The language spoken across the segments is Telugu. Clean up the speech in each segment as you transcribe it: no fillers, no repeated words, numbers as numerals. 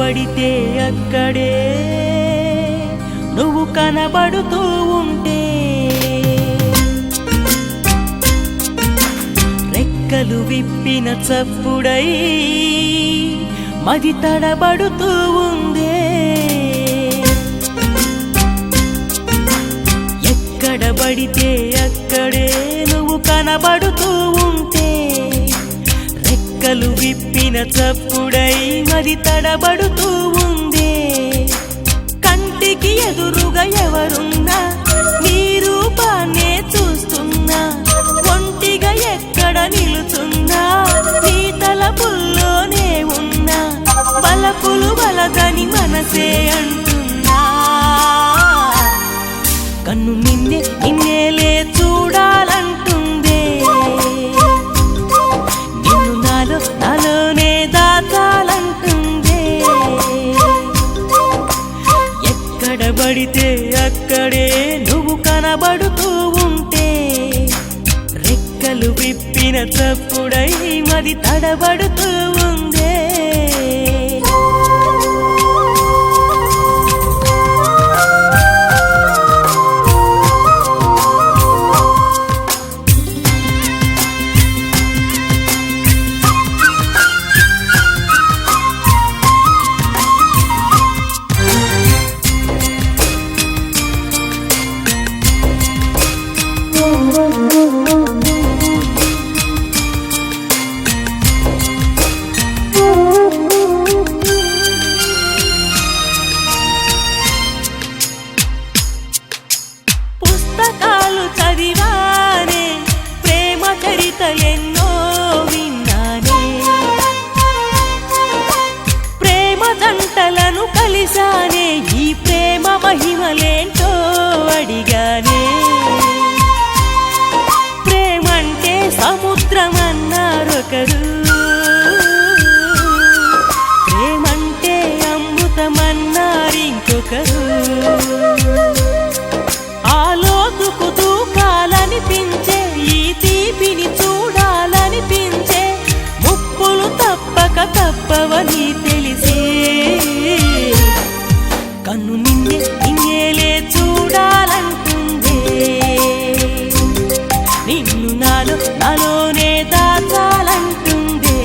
పడితే అక్కడే నువ్వు కనబడుతూ ఉంటే రెక్కలు విప్పిన చప్పుడై మది తడబడుతూ ఉందే ఎక్కడ పడితే అక్కడే నువ్వు కనబడుతూ ఉంటే రెక్కలు విప్పిన చప్పుడై మది తడబడుతూ ఉందే కంటికి ఎదురుగా ఎవరున్నా నీ రూపాన్నే చూస్తున్నా ఒంటిగా ఎక్కడ నిలుతున్నా నీ తలపుల్లోనే ఉన్నా బలపులు బలదని మనసే అంటున్నా కన్ను నిన్నేలే చూడాలంటుందే నిన్ను నాలోనే దాచాలంటుందే ఎక్కడ పడితే అక్కడే నువ్వు కనబడుతూ ఉంటే రెక్కలు విప్పిన చప్పుడై మది తడబడుతూ ఉందే పుస్తకాలు చదివానే ప్రేమ చరిత ఎన్నో విన్నానే ప్రేమ జంటలను కలిసానే ఈ ప్రేమ మహిమలేంటో అడిగానే ప్రేమంటే సముద్రమన్నారొకరు ప్రేమంటే అమృతమన్నారింకొకరు ఆలోతుకు దూకాలనిపించే ఈ తీపిని చూడాలనిపించే ముప్పులు తప్పవని తెలిసే కన్ను నిన్నేలే చూడాలంటుందే నిన్ను నాలోనే దాచాలంటుందే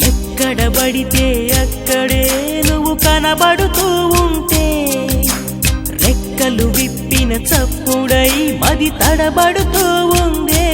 ఎక్కడ పడితే అక్కడే నువ్వు కనబడుతూ ఉంటే రెక్కలు విప్పిన చప్పుడై మది తడబడుతూ ఉందే